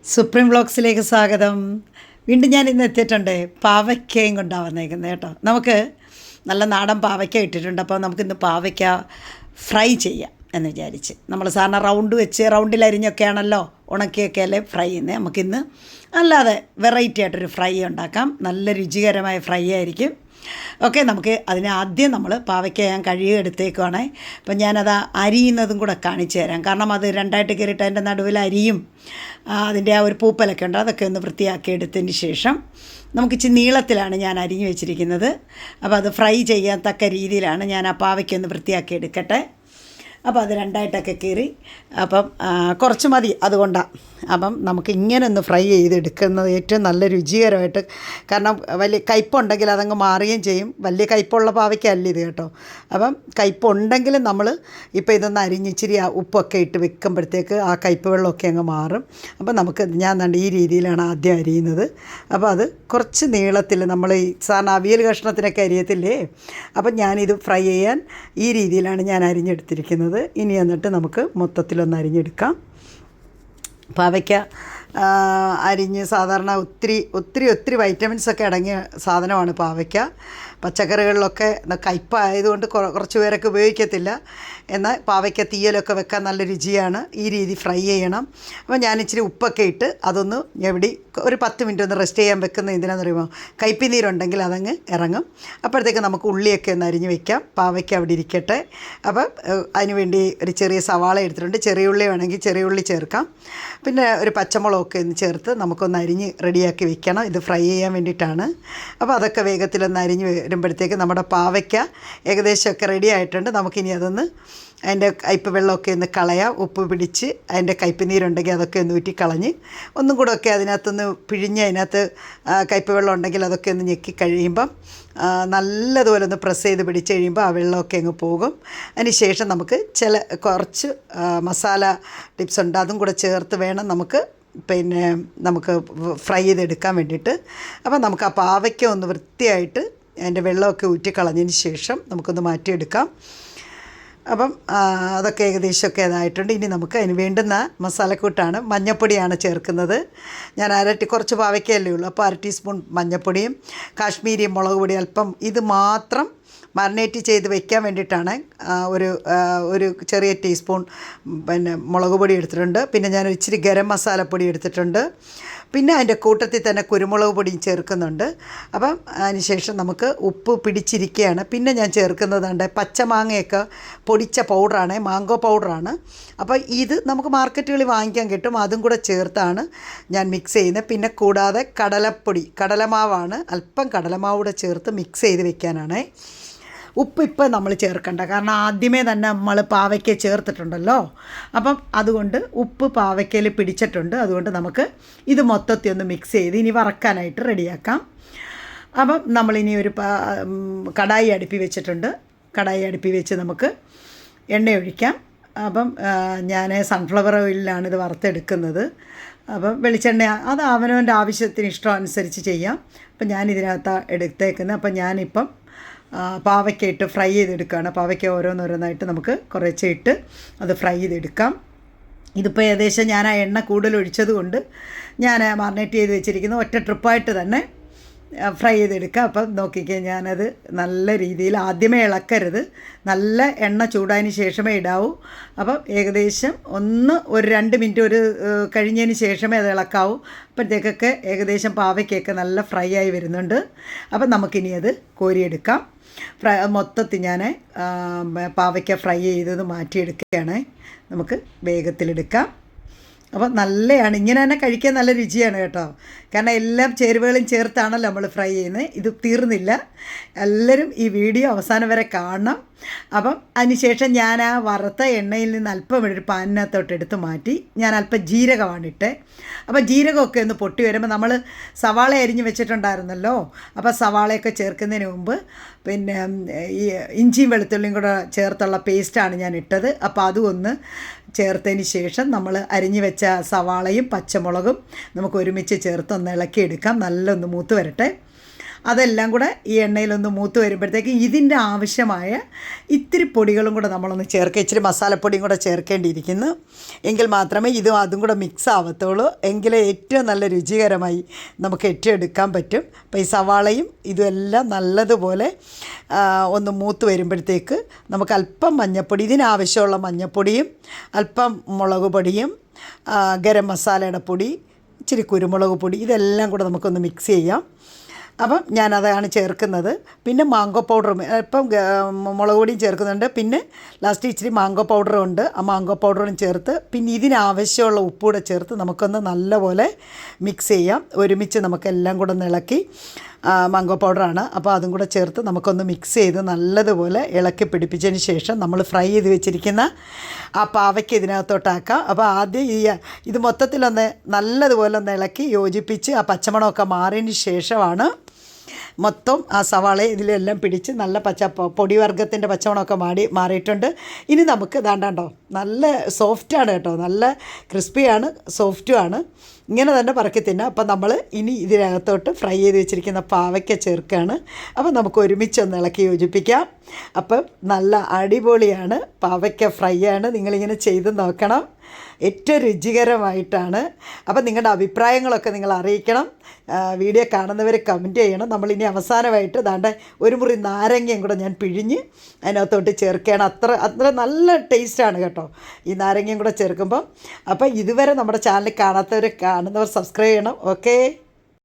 Supreme വ്ളോഗ്സിലേക്ക് സ്വാഗതം. വീണ്ടും ഞാൻ ഇന്ന് എത്തിയിട്ടുണ്ട്. പാവയ്ക്കയും കൊണ്ടാണ് വന്നേക്കുന്നത് കേട്ടോ. നമുക്ക് നല്ല നാടൻ പാവയ്ക്ക ഇട്ടിട്ടുണ്ട്. അപ്പോൾ നമുക്കിന്ന് പാവയ്ക്ക ഫ്രൈ ചെയ്യാം എന്ന് വിചാരിച്ച്. നമ്മൾ സാധാരണ റൗണ്ട് വെച്ച് റൗണ്ടിലരിഞ്ഞൊക്കെയാണല്ലോ ഉണക്കിയൊക്കെ അല്ലേ ഫ്രൈ ചെയ്യുന്നത്. നമുക്കിന്ന് അല്ലാതെ വെറൈറ്റി ആയിട്ടൊരു ഫ്രൈ ഉണ്ടാക്കാം. നല്ല രുചികരമായ ഫ്രൈ ആയിരിക്കും. ഓക്കെ, നമുക്ക് ആദ്യം നമ്മൾ പാവയ്ക്ക ഞാൻ കഴുകി എടുത്തേക്കുവാണേ. അപ്പം ഞാനത് അരിയുന്നതും കൂടെ കാണിച്ചു തരാം. കാരണം അത് രണ്ടായിട്ട് കയറിയിട്ട് അതിൻ്റെ നടുവിൽ അരിയും അതിൻ്റെ ആ ഒരു പൂപ്പലൊക്കെ ഉണ്ട്. അതൊക്കെ ഒന്ന് വൃത്തിയാക്കി എടുത്തതിന് ശേഷം നമുക്ക് ഇച്ചിരി നീളത്തിലാണ് ഞാൻ അരിഞ്ഞു വെച്ചിരിക്കുന്നത്. അപ്പോൾ അത് ഫ്രൈ ചെയ്യത്തക്ക രീതിയിലാണ് ഞാൻ ആ പാവയ്ക്ക ഒന്ന് വൃത്തിയാക്കി എടുക്കട്ടെ. അപ്പോൾ അത് രണ്ടായിട്ടൊക്കെ കീറി അപ്പം കുറച്ച് മതി, അതുകൊണ്ടാണ്. അപ്പം നമുക്ക് ഇങ്ങനെ ഒന്ന് ഫ്രൈ ചെയ്തെടുക്കുന്നത് ഏറ്റവും നല്ല രുചികരമായിട്ട്. കാരണം വലിയ കയ്പുണ്ടെങ്കിൽ അതങ്ങ് മാറുകയും ചെയ്യും. വലിയ കയ്പുള്ള പാവയ്ക്കല്ല ഇത് കേട്ടോ. അപ്പം കയ്പുണ്ടെങ്കിലും നമ്മൾ ഇപ്പോൾ ഇതൊന്ന് അരിഞ്ഞിച്ചിരി ഉപ്പൊക്കെ ഇട്ട് വെക്കുമ്പോഴത്തേക്ക് ആ കയ്പ് വെള്ളമൊക്കെ അങ്ങ് മാറും. അപ്പം നമുക്ക് ഞാൻ കണ്ട് ഈ രീതിയിലാണ് ആദ്യം അരിയുന്നത്. അപ്പോൾ അത് കുറച്ച് നീളത്തിൽ നമ്മൾ ഈ സാധാരണ അവിയൽ കഷ്ണത്തിനൊക്കെ അരിയത്തില്ലേ, അപ്പം ഞാനിത് ഫ്രൈ ചെയ്യാൻ ഈ രീതിയിലാണ് ഞാൻ അരിഞ്ഞെടുത്തിരിക്കുന്നത്. ഇനി എന്നിട്ട് നമുക്ക് മൊത്തത്തിലൊന്ന് അരിഞ്ഞെടുക്കാം. പാവയ്ക്ക അരിഞ്ഞ് സാധാരണ ഒത്തിരി വൈറ്റമിൻസൊക്കെ അടങ്ങിയ സാധനമാണ് പാവയ്ക്ക. പച്ചക്കറികളിലൊക്കെ കയ്പായതുകൊണ്ട് കുറച്ച് പേരൊക്കെ ഉപയോഗിക്കത്തില്ല. എന്നാൽ പാവയ്ക്ക തീയലൊക്കെ വെക്കാൻ നല്ല രുചിയാണ്. ഈ രീതി ഫ്രൈ ചെയ്യണം. അപ്പോൾ ഞാൻ ഇച്ചിരി ഉപ്പൊക്കെ ഇട്ട് അതൊന്ന് ഞെവിടി ഒരു 10 മിനിറ്റ് ഒന്ന് റെസ്റ്റ് ചെയ്യാൻ വെക്കുന്ന എന്തിനാണെന്ന് അറിയുമോ, കയ്പി നീരുണ്ടെങ്കിൽ അതങ്ങ് ഇറങ്ങും. അപ്പോഴത്തേക്ക് നമുക്ക് ഉള്ളിയൊക്കെ ഒന്ന് അരിഞ്ഞ് വെക്കാം. പാവയ്ക്ക അവിടെ ഇരിക്കട്ടെ. അപ്പം അതിനുവേണ്ടി ഒരു ചെറിയ സവാള എടുത്തിട്ടുണ്ട്. ചെറിയ ഉള്ളി വേണമെങ്കിൽ ചെറിയ ഉള്ളി ചേർക്കാം. പിന്നെ ഒരു പച്ചമുളകൊക്കെ ഒന്ന് ചേർത്ത് നമുക്കൊന്ന് അരിഞ്ഞ് റെഡിയാക്കി വെക്കണം. ഇത് ഫ്രൈ ചെയ്യാൻ വേണ്ടിയിട്ടാണ്. അപ്പോൾ അതൊക്കെ വേഗത്തിലൊന്ന് അരിഞ്ഞ് വരുമ്പോഴത്തേക്ക് നമ്മുടെ പാവയ്ക്ക ഏകദേശമൊക്കെ റെഡി ആയിട്ടുണ്ട്. നമുക്കിനി അതൊന്ന് അതിൻ്റെ കയ്പ് വെള്ളമൊക്കെ ഒന്ന് കളയാം. ഉപ്പ് പിടിച്ച് അതിൻ്റെ കയ്പ് നീരുണ്ടെങ്കിൽ അതൊക്കെ ഒന്ന് ഊറ്റി കളഞ്ഞ് ഒന്നും കൂടെ ഒക്കെ അതിനകത്തൊന്ന് പിഴിഞ്ഞ് അതിനകത്ത് കയ്പ് വെള്ളം ഉണ്ടെങ്കിൽ അതൊക്കെ ഒന്ന് ഞെക്കി കഴിയുമ്പം നല്ലതുപോലെ ഒന്ന് പ്രസ് ചെയ്ത് പിടിച്ച് കഴിയുമ്പോൾ ആ വെള്ളമൊക്കെ അങ്ങ് പോകും. അതിന് ശേഷം നമുക്ക് കുറച്ച് മസാല ടിപ്സ് ഉണ്ട്, അതും കൂടെ ചേർത്ത് വേണം നമുക്ക് ഫ്രൈ ചെയ്തെടുക്കാൻ വേണ്ടിയിട്ട്. അപ്പോൾ നമുക്ക് ആ പാവയ്ക്ക ഒന്ന് വൃത്തിയായിട്ട് അതിൻ്റെ വെള്ളമൊക്കെ ഊറ്റിക്കളഞ്ഞതിന് ശേഷം നമുക്കൊന്ന് മാറ്റിയെടുക്കാം. അപ്പം അതൊക്കെ ഏകദേശമൊക്കെ ഇതായിട്ടുണ്ട്. ഇനി നമുക്ക് അതിന് വേണ്ടുന്ന മസാലക്കൂട്ടാണ്. മഞ്ഞൾപ്പൊടിയാണ് ചേർക്കുന്നത്. ഞാൻ കുറച്ച് പാവയ്ക്കയല്ലേ ഉള്ളൂ, അപ്പോൾ 1 ടീസ്പൂൺ മഞ്ഞൾപ്പൊടിയും കാശ്മീരി മുളക് പൊടി അല്പം, ഇത് മാത്രം മാറിനേറ്റ് ചെയ്ത് വെക്കാൻ വേണ്ടിയിട്ടാണ് ഒരു ചെറിയ ടീസ്പൂൺ മുളക് പൊടി എടുത്തിട്ടുണ്ട്. പിന്നെ ഞാൻ ഇച്ചിരി ഗരം മസാലപ്പൊടി എടുത്തിട്ടുണ്ട്. പിന്നെ അതിൻ്റെ കൂട്ടത്തിൽ തന്നെ കുരുമുളക് പൊടിയും ചേർക്കുന്നുണ്ട്. അപ്പം അതിന് ശേഷം നമുക്ക് ഉപ്പ് പിടിച്ചിരിക്കുകയാണ്. പിന്നെ ഞാൻ ചേർക്കുന്നതുണ്ട് പച്ചമാങ്ങയൊക്കെ പൊടിച്ച പൗഡറാണ്, മാംഗോ പൗഡറാണ്. അപ്പോൾ ഇത് നമുക്ക് മാർക്കറ്റുകളിൽ വാങ്ങിക്കാൻ കിട്ടും. അതും കൂടെ ചേർത്താണ് ഞാൻ മിക്സ് ചെയ്യുന്നത്. പിന്നെ കൂടാതെ കടലമാവാണ്, അല്പം കടലമാവ് കൂടെ ചേർത്ത് മിക്സ് ചെയ്ത് വെക്കാനാണ്. ഉപ്പ് ഇപ്പം നമ്മൾ ചേർക്കണ്ട, കാരണം ആദ്യമേ തന്നെ നമ്മൾ പാവയ്ക്ക ചേർത്തിട്ടുണ്ടല്ലോ. അപ്പം അതുകൊണ്ട് ഉപ്പ് പാവയ്ക്കയിൽ പിടിച്ചിട്ടുണ്ട്. അതുകൊണ്ട് നമുക്ക് ഇത് മൊത്തത്തിൽ ഒന്ന് മിക്സ് ചെയ്ത് ഇനി വറക്കാനായിട്ട് റെഡിയാക്കാം. അപ്പം നമ്മളിനി ഒരു കടായി അടുപ്പി വെച്ചിട്ടുണ്ട്. കടായി അടുപ്പി വെച്ച് നമുക്ക് എണ്ണ ഒഴിക്കാം. അപ്പം ഞാൻ സൺഫ്ലവർ ഓയിലിലാണ് ഇത് വറുത്തെടുക്കുന്നത്. അപ്പം വെളിച്ചെണ്ണ അത് അവനവൻ്റെ ആവശ്യത്തിന് ഇഷ്ടം അനുസരിച്ച് ചെയ്യാം. അപ്പം ഞാനിതിനകത്താണ് എടുത്തേക്കുന്നത്. അപ്പം ഞാനിപ്പം പാവയ്ക്ക ഇട്ട് ഫ്രൈ ചെയ്തെടുക്കുകയാണ്. പാവയ്ക്ക ഓരോന്നോരോന്നായിട്ട് നമുക്ക് കുറച്ച് ഇട്ട് അത് ഫ്രൈ ചെയ്തെടുക്കാം. ഇതിപ്പോൾ ഏകദേശം ഞാൻ ആ എണ്ണ കൂടുതൽ ഒഴിച്ചത് കൊണ്ട് ഞാൻ മാറിനേറ്റ് ചെയ്ത് വെച്ചിരിക്കുന്ന ഒറ്റ ട്രിപ്പായിട്ട് തന്നെ ഫ്രൈ ചെയ്തെടുക്കുക. അപ്പം നോക്കിക്കേ, ഞാനത് നല്ല രീതിയിൽ ആദ്യമേ ഇളക്കരുത്, നല്ല എണ്ണ ചൂടായതിന് ശേഷമേ ഇടാവൂ. അപ്പം ഏകദേശം ഒരു 2 മിനിറ്റ് കഴിഞ്ഞതിന് ശേഷമേ അത് ഇളക്കാവൂ. അപ്പോഴത്തേക്കൊക്കെ ഏകദേശം പാവയ്ക്കൊക്കെ നല്ല ഫ്രൈ ആയി വരുന്നുണ്ട്. അപ്പം നമുക്കിനി അത് കോരിയെടുക്കാം. മൊത്തത്തിൽ ഞാൻ പാവയ്ക്ക ഫ്രൈ ചെയ്തത് മാറ്റിയെടുക്കുകയാണ്. നമുക്ക് വേഗത്തിലെടുക്കാം. അപ്പം നല്ലതാണ്, ഇങ്ങനെ തന്നെ കഴിക്കാൻ നല്ല രുചിയാണ് കേട്ടോ. കാരണം എല്ലാം ചേരുവകളും ചേർത്താണല്ലോ നമ്മൾ ഫ്രൈ ചെയ്യുന്നത്. ഇത് തീർന്നില്ല, എല്ലാവരും ഈ വീഡിയോ അവസാനം വരെ കാണണം. അപ്പം അതിനുശേഷം ഞാൻ ആ വറുത്ത എണ്ണയിൽ നിന്ന് അല്പം ഒരു പാനിനകത്തോട്ട് എടുത്ത് മാറ്റി ഞാൻ അല്പം ജീരകമാണ് ഇട്ടത്. അപ്പോൾ ജീരകമൊക്കെ ഒന്ന് പൊട്ടി വരുമ്പോൾ നമ്മൾ സവാള അരിഞ്ഞ് വെച്ചിട്ടുണ്ടായിരുന്നല്ലോ. അപ്പോൾ സവാളയൊക്കെ ചേർക്കുന്നതിന് മുമ്പ് പിന്നെ ഈ ഇഞ്ചിയും വെളുത്തുള്ളിയും കൂടെ ചേർത്തുള്ള പേസ്റ്റാണ് ഞാൻ ഇട്ടത്. അപ്പോൾ അതും ഒന്ന് ചേർത്തതിന് ശേഷം നമ്മൾ അരിഞ്ഞ് വെച്ച സവാളയും പച്ചമുളകും നമുക്ക് ഒരുമിച്ച് ചേർത്ത് ഒന്ന് ഇളക്കിയെടുക്കാം. നല്ലൊന്ന് മൂത്ത് വരട്ടെ. അതെല്ലാം കൂടെ ഈ എണ്ണയിലൊന്ന് മൂത്ത് വരുമ്പോഴത്തേക്ക് ഇതിൻ്റെ ആവശ്യമായ ഇത്തിരി പൊടികളും കൂടെ നമ്മളൊന്ന് ചേർക്കുക. ഇച്ചിരി മസാലപ്പൊടിയും കൂടെ ചേർക്കേണ്ടിയിരിക്കുന്നു. എങ്കിൽ മാത്രമേ ഇതും അതും കൂടെ മിക്സ് ആവത്തുള്ളൂ. എങ്കിലേ ഏറ്റവും നല്ല രുചികരമായി നമുക്ക് എടുക്കാൻ പറ്റും. അപ്പോൾ ഈ സവാളയും ഇതുമെല്ലാം നല്ലതുപോലെ ഒന്ന് മൂത്ത് വരുമ്പോഴത്തേക്ക് നമുക്ക് അല്പം മഞ്ഞൾപ്പൊടി, ഇതിനാവശ്യമുള്ള മഞ്ഞൾപ്പൊടിയും അല്പം മുളക് പൊടിയും ഗരം മസാലയുടെ പൊടി, ഇച്ചിരി കുരുമുളക് പൊടി, ഇതെല്ലാം കൂടെ നമുക്കൊന്ന് മിക്സ് ചെയ്യാം. അപ്പം ഞാനതാണ് ചേർക്കുന്നത്. പിന്നെ മാംഗോ പൗഡറും ഇപ്പം മുളക് പൊടിയും ചേർക്കുന്നുണ്ട്. പിന്നെ ലാസ്റ്റ് ഇച്ചിരി മാംഗോ പൗഡറും ഉണ്ട്. ആ മാംഗോ പൗഡറും ചേർത്ത് പിന്നെ ഇതിനാവശ്യമുള്ള ഉപ്പൂടെ ചേർത്ത് നമുക്കൊന്ന് നല്ലപോലെ മിക്സ് ചെയ്യാം. ഒരുമിച്ച് നമുക്കെല്ലാം കൂടെ ഒന്ന് ഇളക്കി, മാംഗോ പൗഡറാണ് അപ്പോൾ അതും കൂടെ ചേർത്ത് നമുക്കൊന്ന് മിക്സ് ചെയ്ത് നല്ലതുപോലെ ഇളക്കി പിടിപ്പിച്ചതിന് ശേഷം നമ്മൾ ഫ്രൈ ചെയ്ത് വെച്ചിരിക്കുന്ന ആ പാവയ്ക്ക് ഇതിനകത്തോട്ടാക്കാം. അപ്പോൾ ആദ്യം ഇത് മൊത്തത്തിലൊന്ന് നല്ലതുപോലെ ഒന്ന് ഇളക്കി യോജിപ്പിച്ച് ആ പച്ചമണമൊക്കെ മാറിയതിന് ശേഷമാണ് മൊത്തം ആ സവാള ഇതിലെല്ലാം പിടിച്ച് നല്ല പൊടിവർഗ്ഗത്തിൻ്റെ പച്ചമണമൊക്കെ മാറിയിട്ടുണ്ട്. ഇനി നമുക്ക് ഇതാണ്ടോ നല്ല സോഫ്റ്റാണ് കേട്ടോ, നല്ല ക്രിസ്പിയാണ്, സോഫ്റ്റുമാണ്. ഇങ്ങനെ തന്നെ പറക്കി തിന്നാം. അപ്പം നമ്മൾ ഇനി ഇതിനകത്തോട്ട് ഫ്രൈ ചെയ്ത് വെച്ചിരിക്കുന്ന പാവയ്ക്ക ചേർക്കുകയാണ്. അപ്പം നമുക്ക് ഒരുമിച്ചൊന്ന് ഇളക്കി യോജിപ്പിക്കാം. അപ്പം നല്ല അടിപൊളിയാണ്, പാവയ്ക്ക ഫ്രൈ ആണ്. നിങ്ങളിങ്ങനെ ചെയ്ത് നോക്കണം, ഏറ്റവും രുചികരമായിട്ടാണ്. അപ്പം നിങ്ങളുടെ അഭിപ്രായങ്ങളൊക്കെ നിങ്ങൾ അറിയിക്കണം. വീഡിയോ കാണുന്നവർ കമൻറ്റ് ചെയ്യണം. നമ്മളിനി അവസാനമായിട്ട് ദാണ്ട ഒരു മുറി നാരങ്ങയും കൂടെ ഞാൻ പിഴിഞ്ഞ് അതിനകത്തോട്ട് ചേർക്കുകയാണ്. അത്ര നല്ല ടേസ്റ്റാണ് കേട്ടോ ഈ നാരങ്ങയും കൂടെ ചേർക്കുമ്പോൾ. അപ്പോൾ ഇതുവരെ നമ്മുടെ ചാനൽ കാണുന്നവർ സബ്സ്ക്രൈബ് ചെയ്യണം. ഓക്കേ.